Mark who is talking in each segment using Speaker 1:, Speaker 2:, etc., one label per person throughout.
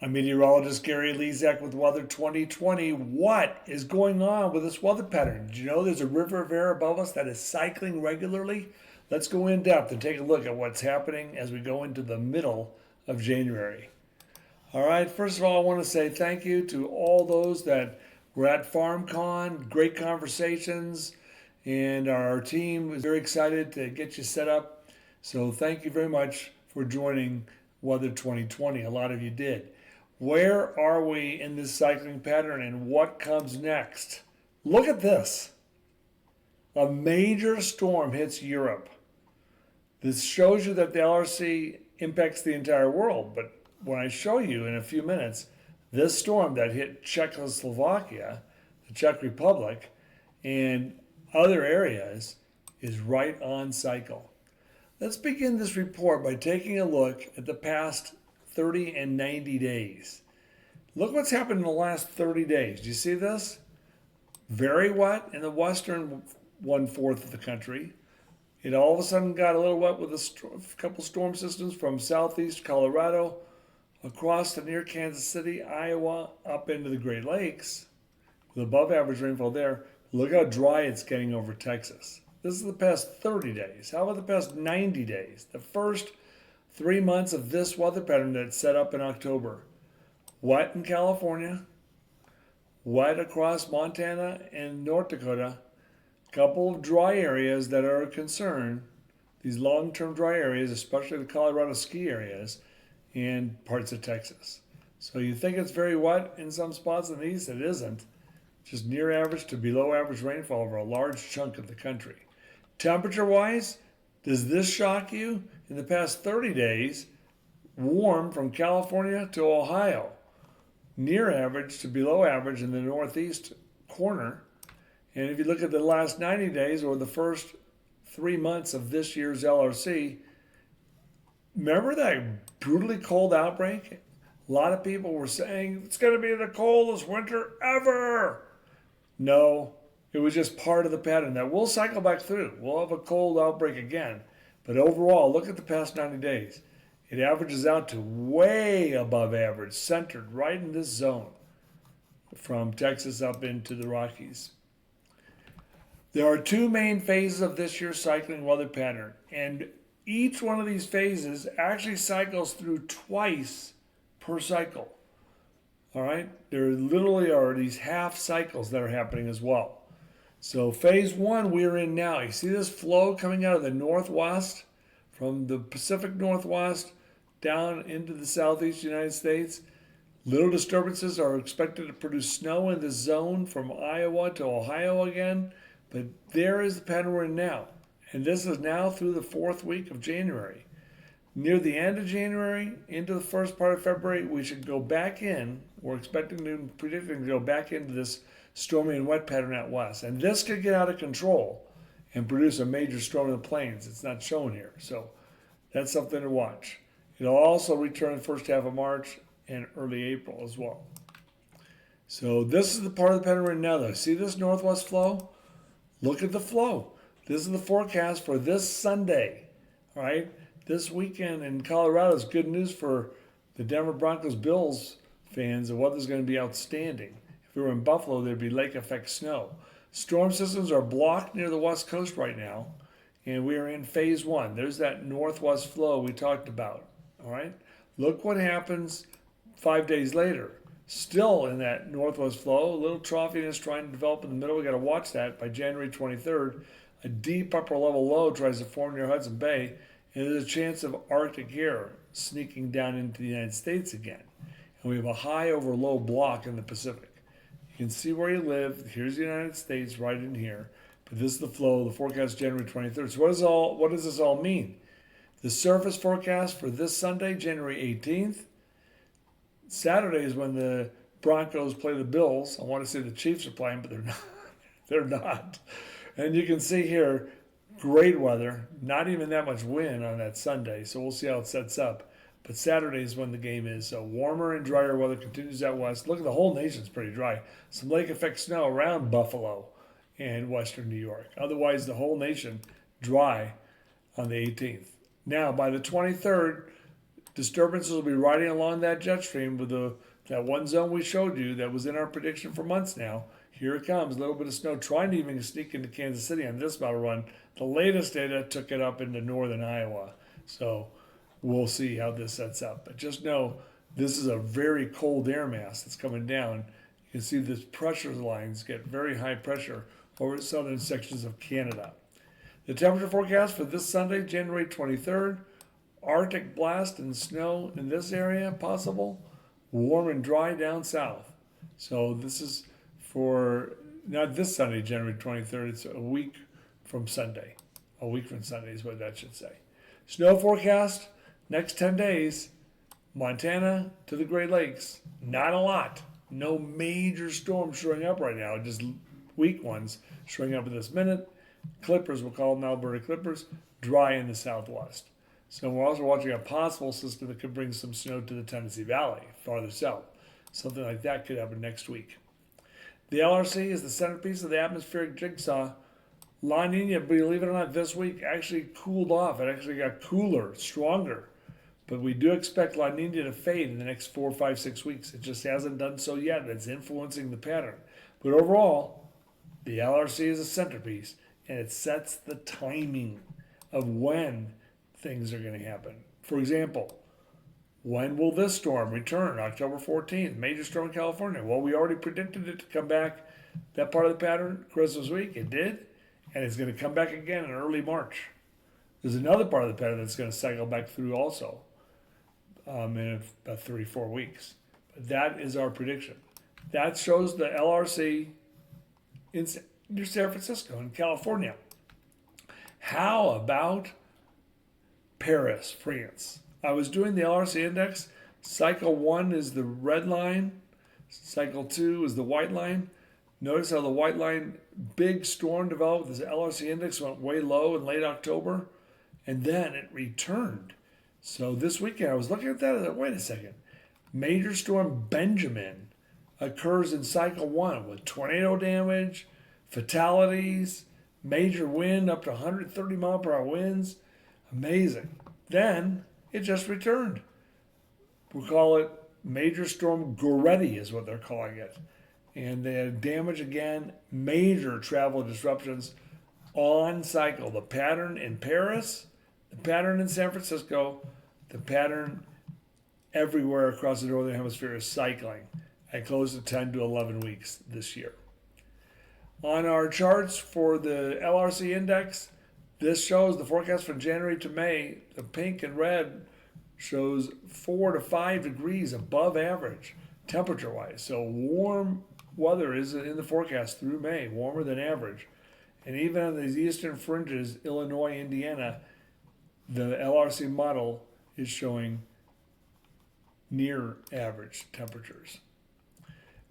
Speaker 1: I'm meteorologist Gary Lezak with Weather 2020. What is going on with this weather pattern? Did you know there's a river of air above us that is cycling regularly? Let's go in depth and take a look at what's happening as we go into the middle of January. All right, first of all, I want to say thank you to all those that were at FarmCon. Great conversations, and our team is very excited to get you set up. So thank you very much for joining Weather 2020. A lot of you did. Where are we in this cycling pattern and what comes next? Look at this. A major storm hits Europe. This shows you that the LRC impacts the entire world, but when I show you in a few minutes, this storm that hit Czechoslovakia, the Czech Republic, and other areas is right on cycle. Let's begin this report by taking a look at the past 30 and 90 days. Look what's happened in the last 30 days. Do you see this? Very wet in the western 1/4 of the country. It all of a sudden got a little wet with a couple storm systems from southeast Colorado across to near Kansas City, Iowa, up into the Great Lakes with above average rainfall there. Look how dry it's getting over Texas. This is the past 30 days. How about the past 90 days? The first 3 months of this weather pattern that's set up in October. Wet in California, wet across Montana and North Dakota. Couple of dry areas that are a concern. These long-term dry areas, especially the Colorado ski areas and parts of Texas. So you think it's very wet in some spots in the east? It isn't. Just near average to below average rainfall over a large chunk of the country. Temperature-wise, does this shock you? In the past 30 days, warm from California to Ohio. Near average to below average in the northeast corner. And if you look at the last 90 days or the first 3 months of this year's LRC, remember that brutally cold outbreak? A lot of people were saying it's going to be the coldest winter ever. No, it was just part of the pattern that we'll cycle back through. We'll have a cold outbreak again. But overall, look at the past 90 days. It averages out to way above average, centered right in this zone from Texas up into the Rockies. There are two main phases of this year's cycling weather pattern, and each one of these phases actually cycles through twice per cycle. All right? There literally are these half cycles that are happening as well. So phase one we're in now. You see this flow coming out of the northwest, from the Pacific Northwest down into the southeast United States. Little disturbances are expected to produce snow in the zone from Iowa to Ohio again. But there is the pattern we're in now. And this is now through the 4th week of January. Near the end of January, into the first part of February, we should go back in. We're predicting to go back into this stormy and wet pattern out west. And this could get out of control and produce a major storm in the plains. It's not shown here. So that's something to watch. It'll also return the first half of March and early April as well. So this is the part of the pattern we're in now, though. See this northwest flow? Look at the flow. This is the forecast for this Sunday. All right? This weekend in Colorado is good news for the Denver Broncos Bills fans. The weather's going to be outstanding. If we were in Buffalo, there'd be lake effect snow. Storm systems are blocked near the west coast right now, and we are in phase one. There's that northwest flow we talked about. All right? Look what happens 5 days later. Still in that northwest flow, a little troughiness trying to develop in the middle. We got to watch that by January 23rd. A deep upper level low tries to form near Hudson Bay, and there's a chance of Arctic air sneaking down into the United States again. And we have a high over low block in the Pacific. You can see where you live. Here's the United States right in here. But this is the flow. The forecast is January 23rd. So what does this all mean? The surface forecast for this Sunday, January 18th. Saturday is when the Broncos play the Bills. I want to say the Chiefs are playing, but they're not. They're not. And you can see here, great weather. Not even that much wind on that Sunday. So we'll see how it sets up. But Saturday is when the game is. So warmer and drier weather continues out west. Look at the whole nation's pretty dry. Some lake effect snow around Buffalo and western New York. Otherwise, the whole nation dry on the 18th. Now, by the 23rd, disturbances will be riding along that jet stream with that one zone we showed you that was in our prediction for months now. Here it comes, a little bit of snow trying to even sneak into Kansas City on this model run. The latest data took it up into northern Iowa. So we'll see how this sets up. But just know this is a very cold air mass that's coming down. You can see this pressure lines get very high pressure over southern sections of Canada. The temperature forecast for this Sunday, January 23rd, Arctic blast and snow in this area possible, warm and dry down south. So this is for not this Sunday, January 23rd, it's a week from Sunday. A week from Sunday is what that should say. Snow forecast, next 10 days, Montana to the Great Lakes, not a lot. No major storms showing up right now, just weak ones showing up at this minute. Clippers, we'll call them Alberta Clippers, dry in the southwest. So we're also watching a possible system that could bring some snow to the Tennessee Valley, farther south. Something like that could happen next week. The LRC is the centerpiece of the atmospheric jigsaw. La Nina, believe it or not, this week actually cooled off. It actually got cooler, stronger. But we do expect La Nina to fade in the next 4, 5, 6 weeks. It just hasn't done so yet. It's influencing the pattern. But overall, the LRC is a centerpiece, and it sets the timing of when things are going to happen. For example, when will this storm return? October 14th, major storm in California. Well, we already predicted it to come back, that part of the pattern, Christmas week. It did, and it's going to come back again in early March. There's another part of the pattern that's going to cycle back through also in about 3-4 weeks. But that is our prediction. That shows the LRC near San Francisco in California. How about Paris, France? I was doing the LRC index. Cycle 1 is the red line. Cycle 2 is the white line. Notice how the white line, big storm developed. This LRC index went way low in late October, and then it returned. So this weekend, I was looking at that and I said, wait a second. Major storm Benjamin occurs in cycle 1 with tornado damage, fatalities, major wind up to 130 mile per hour winds. Amazing. Then it just returned. We call it Major Storm Goretti is what they're calling it. And they had damage again, major travel disruptions on cycle. The pattern in Paris, the pattern in San Francisco, the pattern everywhere across the northern hemisphere is cycling at close to 10 to 11 weeks this year. On our charts for the LRC index, this shows the forecast from January to May. The pink and red shows 4 to 5 degrees above average temperature-wise. So warm weather is in the forecast through May, warmer than average. And even on these eastern fringes, Illinois, Indiana, the LRC model is showing near average temperatures.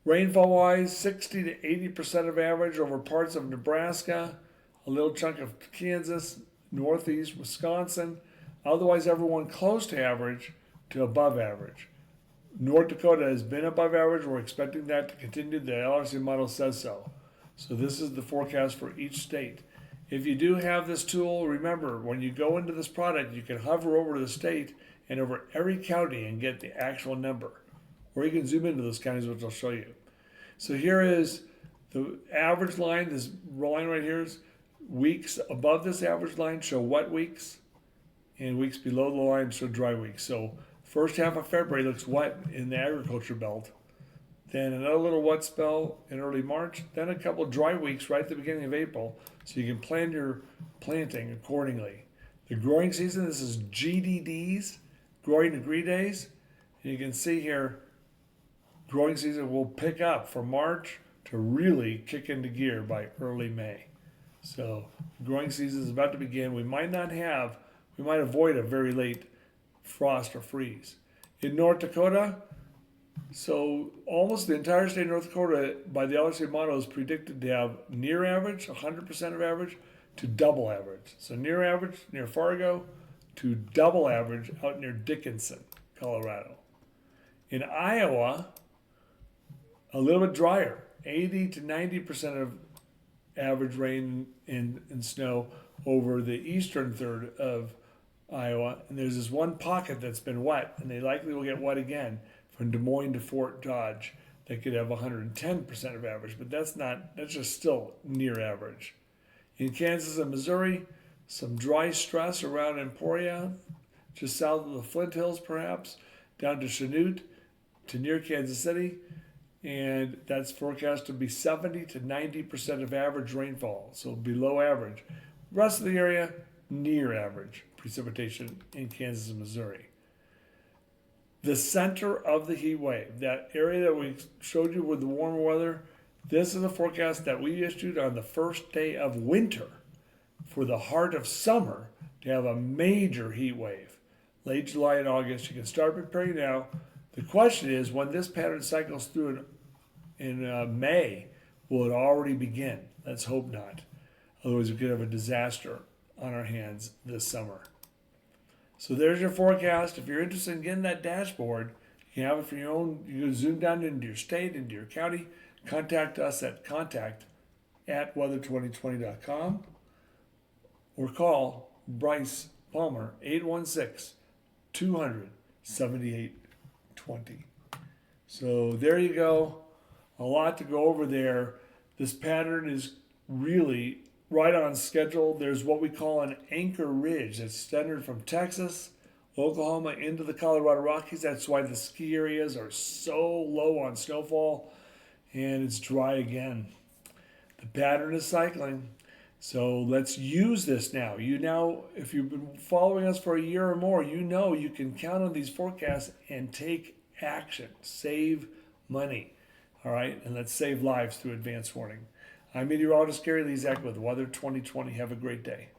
Speaker 1: Rainfall-wise, 60 to 80% of average over parts of Nebraska, a little chunk of Kansas, northeast Wisconsin. Otherwise, everyone close to average to above average. North Dakota has been above average. We're expecting that to continue. The LRC model says so. So this is the forecast for each state. If you do have this tool, remember, when you go into this product, you can hover over the state and over every county and get the actual number. Or you can zoom into those counties, which I'll show you. So here is the average line. This line right here is weeks above this average line show wet weeks, and weeks below the line show dry weeks. So first half of February looks wet in the agriculture belt. Then another little wet spell in early March. Then a couple dry weeks right at the beginning of April, so you can plan your planting accordingly. The growing season, this is GDDs, growing degree days. And you can see here, growing season will pick up from March to really kick into gear by early May. So growing season is about to begin. We might avoid a very late frost or freeze. In North Dakota, so almost the entire state of North Dakota by the LRC model is predicted to have near average, 100% of average, to double average. So near average near Fargo to double average out near Dickinson, Colorado. In Iowa, a little bit drier, 80 to 90% of average rain and snow over the eastern third of Iowa, and there's this one pocket that's been wet, and they likely will get wet again from Des Moines to Fort Dodge. They could have 110% of average, but that's just still near average. In Kansas and Missouri, some dry stress around Emporia, just south of the Flint Hills perhaps, down to Chanute, to near Kansas City, and that's forecast to be 70 to 90% of average rainfall, so below average. Rest of the area, near average precipitation in Kansas and Missouri. The center of the heat wave, that area that we showed you with the warmer weather, this is a forecast that we issued on the first day of winter for the heart of summer to have a major heat wave. Late July and August, you can start preparing now. The question is, when this pattern cycles through in May, will it already begin? Let's hope not. Otherwise, we could have a disaster on our hands this summer. So there's your forecast. If you're interested in getting that dashboard, you can have it for your own. You can zoom down into your state, into your county. Contact us at contact@weather2020.com or call Bryce Palmer 816-200-7820. So there you go. A lot to go over there. This pattern is really right on schedule. There's what we call an anchor ridge that's centered from Texas, Oklahoma into the Colorado Rockies. That's why the ski areas are so low on snowfall, and it's dry again. The pattern is cycling. So let's use this now. If you've been following us for a year or more, you know you can count on these forecasts and take action. Save money. All right, and let's save lives through advance warning. I'm meteorologist Gary Lezak with Weather 2020. Have a great day.